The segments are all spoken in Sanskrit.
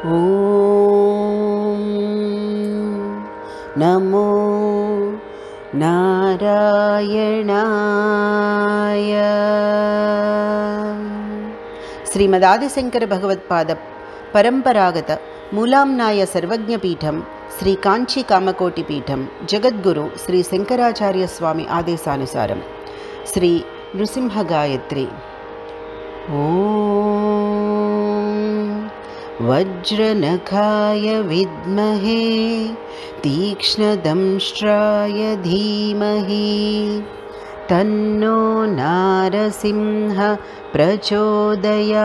ॐ नमो नारायणाय। श्रीमदादिशंकर भगवत्पाद परंपरागत मूलाम्नाय सर्वज्ञपीठं श्री कांची कामकोटिपीठं जगद्गुरु श्री शंकराचार्य स्वामी आदेशानुसारं श्री नृसिंह गायत्री। वज्रनखाय विद्महे तीक्ष्णदंष्ट्राय धीमहि तन्नो नारसिंह प्रचोदयात्।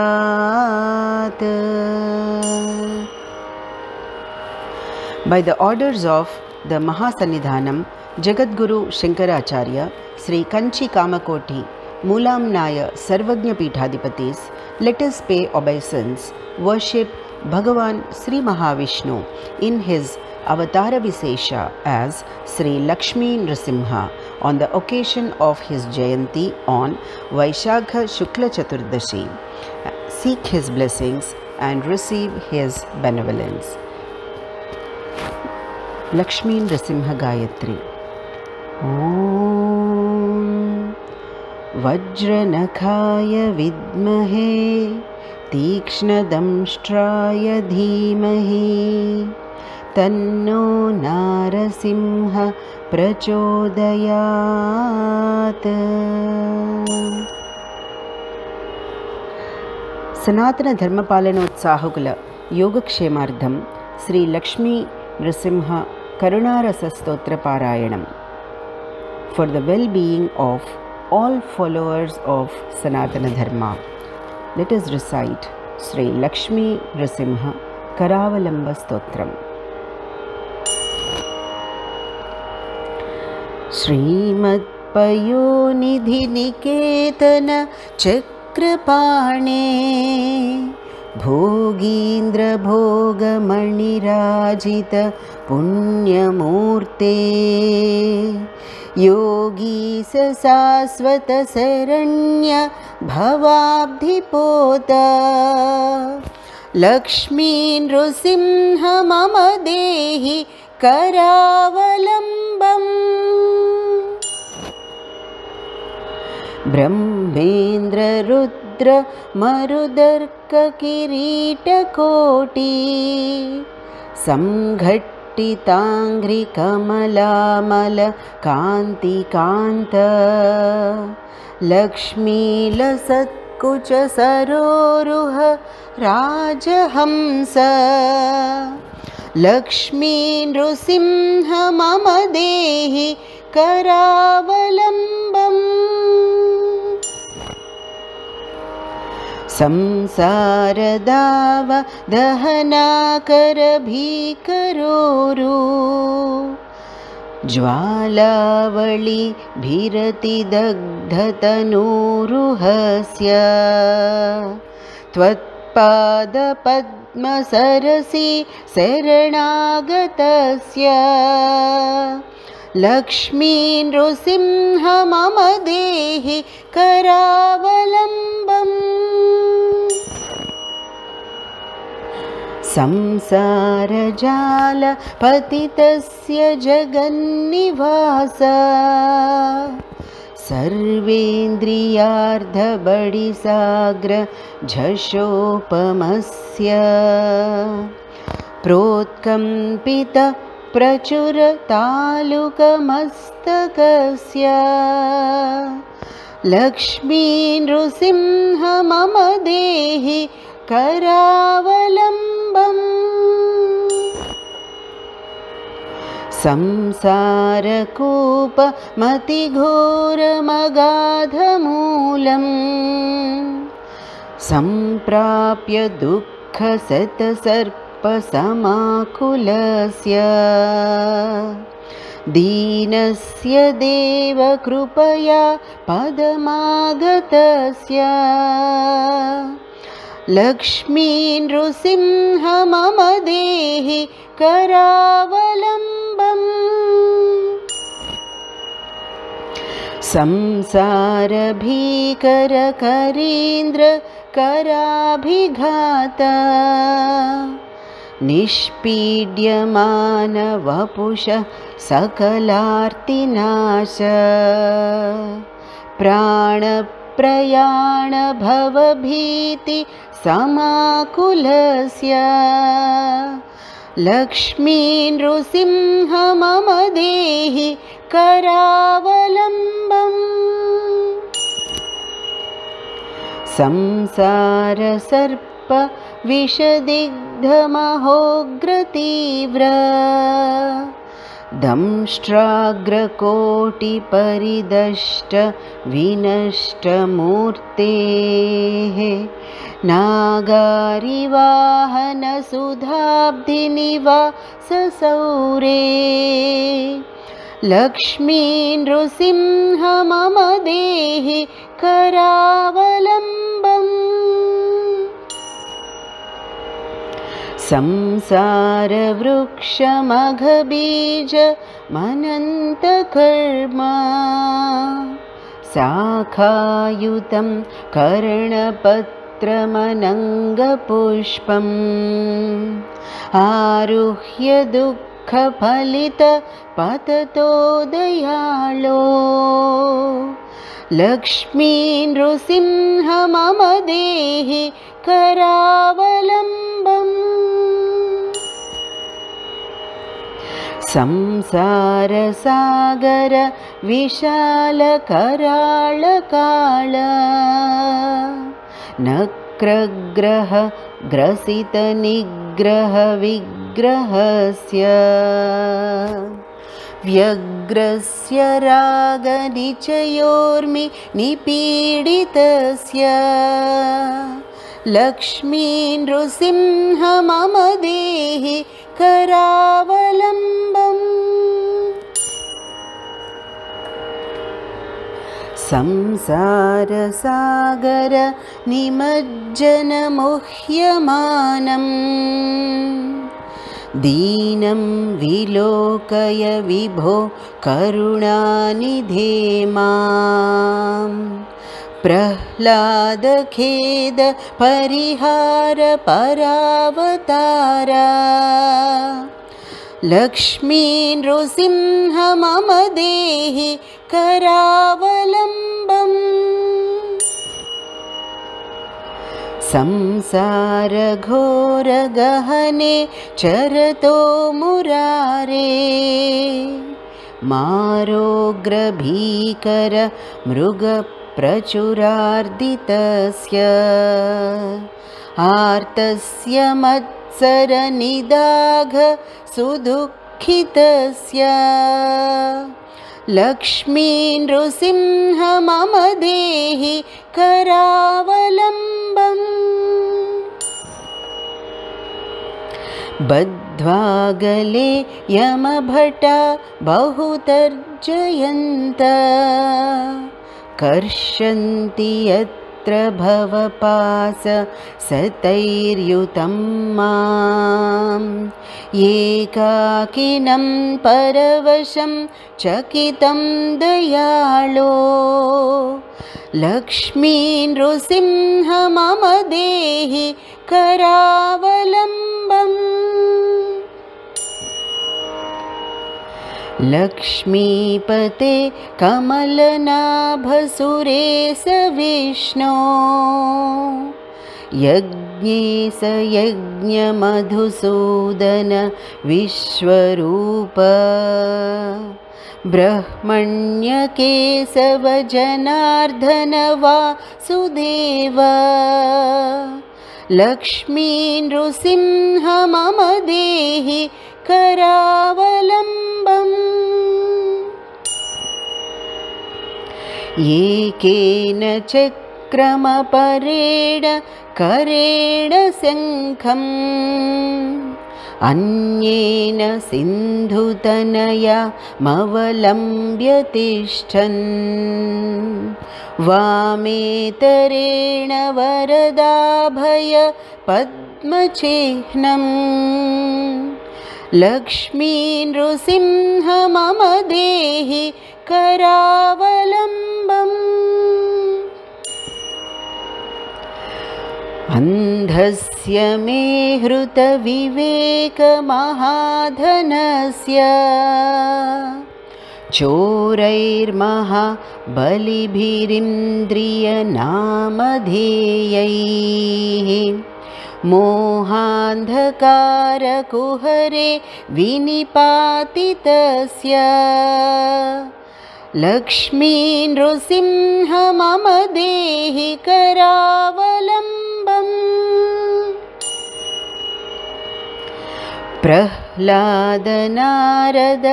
By the orders of the Mahasannidhanam Jagadguru Shankaracharya Sri Kanchi Kamakoti Moolamnaya Sarvajna Peethadipatis, let us pay obeisance, worship Bhagavan Sri Mahavishnu in his Avatara Visesha as Sri Lakshmi Nrasimha on the occasion of his Jayanti on Vaishakha Shukla Chaturdashi. Seek his blessings and receive his benevolence. Lakshmi Nrasimha Gayatri. Om Vajranakhaya Vidmahe Teekshnadamshtraya Dhimahi Tanno Narasimha Prachodayat. సనాతన ధర్మపాలనోత్సాహకుల యోగక్షేమార్థం శ్రీ లక్ష్మీ నృసింహ కరుణారస స్తోత్ర పారాయణం. For the well-being of all followers of Sanatana Dharma, let us recite Sri Lakshmi Nrasimha Karavalamba Stotram. Srimad Payonidhi Niketana Chakrapane Bhogindra Bhogamanirajita Punyamurte Yogi Saswata Saranya Bhavabdhipota Lakshmi Nrusimha Mama Dehi Karavalambam. Brahmendra Rudra Marudarka Kirita Koti Samghattitangri Kamalamala Kanti Kanta Lakshmi Lasatkucha Saroruha Rajahamsa Lakshmi Nrusimha Mama Dehi Karavalambam. Samsaradava dahanakara bhikaroru Jwalavali bhirati dagdhatanuruhasya Tvatpada padma sarasi saranagatasya Lakshmi Nrusimha Mama Dehi Karavalambam. Samsara Jala Patitasya Jagannivasa Sarvendriyardha Badisagra Jhashopamasya Protkampita Prachura Taluka Mastakasya Lakshmi Nrusimha Mama Dehi Karavalambam. Samsara Kupa Matighora Magadhamulam Samprapya Dukkha Satasarpa Samakulasya Deenasya Deva Krupaya Padamagatasya Lakshmi Nrusimha Mama Dehi Karavalambam. Samsara Bhikara Karindra Karabhighata निष्पीड्यमानवपुषः सकलार्तिनाश प्राणप्रयाणभवभीति समाकुलस्य Lakshmi Narasimha मम देहि करावलम्बम् संसारसर्प विषदिग्धमहोग्रतीव्र दंष्ट्राग्रकोटिपरिदष्ट विनष्टमूर्तेः नागारिवाहनसुधाब्धिनिवाससौरे लक्ष्मी नृसिंह मम देहि करावलम्बम् संसारवृक्षमघबीजमनन्तकर्मा शाखायुतं कर्णपत्रमनङ्गपुष्पम् आरुह्य दुःखफलितपततो दयाळो लक्ष्मी नृसिंह मम देहि करावलम्बम् संसारसागर विशालकराळकाळ नक्रग्रह ग्रसितनिग्रह विग्रहस्य व्यग्रस्य रागनिचयोर्मि निपीडितस्य लक्ष्मी नृसिंह मम देहि करावलम्बम् संसारसागर निमज्जनमुह्यमानम् दीनं विलोकय विभो करुणानिधे माम् प्रह्लादखेद परिहार परावतारा लक्ष्मी नृसिंह मम देहि करावलम्बम् संसारघोरगहने चरतो मुरारे मारोग्रभीकर मृगप्रचुरार्दितस्य आर्तस्य मत्सरनिदाघ सुदुःखितस्य लक्ष्मी नृसिंह मम देहि करावलम्बम् बद्ध्वागले यमभटा बहुतर्जयन्त कर्षन्ति यत्र भवपास सतैर्युतं माम् एकाकिनं परवशं चकितं दयाळो लक्ष्मी नृसिंह मम देहि करावलम्बम् लक्ष्मीपते कमलनाभसुरेश विष्णो यज्ञेश यज्ञमधुसूदन विश्वरूप ब्रह्मण्यकेशव जनार्दन वासुदेव लक्ष्मी नृसिंह मम देहि करावलम्बम् एकेन चक्रमपरेण करेण शङ्खम् अन्येन सिन्धुतनयामवलम्ब्य तिष्ठन् वामेतरेण वरदाभय पद्मचिह्नम् लक्ष्मी नृसिंह मम देहि करावलम्बम् अन्धस्य मे हृतविवेकमहाधनस्य चोरैर्महाबलिभिरिन्द्रियनामधेयैः मोहान्धकारकुहरे विनिपातितस्य लक्ष्मी नृसिंह मम देहि करावलम्बम्। प्रह्लाद नारद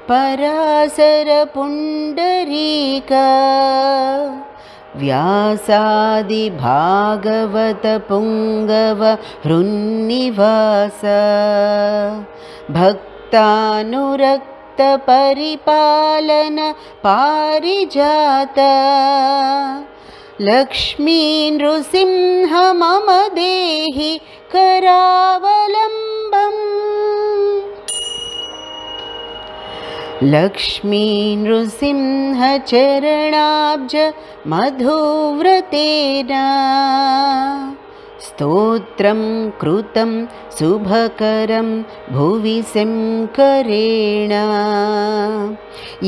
पराशर पुण्डरीका व्यासादि भागवत पुंगव हृन्निवास भक्तानुरक्त परिपालन पारिजात लक्ष्मी नृसिंह मम देहि करावलम्बम्। लक्ष्मी नृसिंह चरणाब्ज मधुव्रतेन स्तोत्रं कृतं शुभकरं भुवि शङ्करेण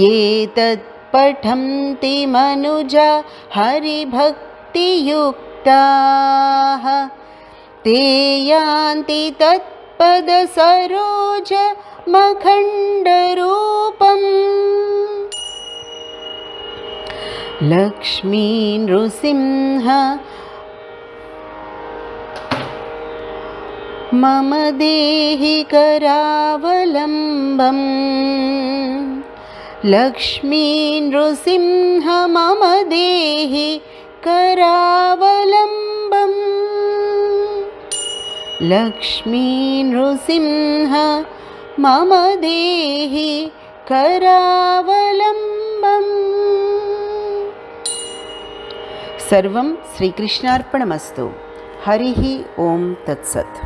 ये तत्पठन्ति मनुजा हरिभक्तियुक्ताः ते यान्ति तत्पदसरोज मखण्डरूपम्। लक्ष्मी नृसिंह मम देहि करावलम्बम्। लक्ष्मी नृसिंह मम देहि करावलम्बम्। लक्ष्मी नृसिंह मम देहि करावलम्बम्। सर्वं श्रीकृष्णार्पणमस्तु। हरिः ओं तत्सत्।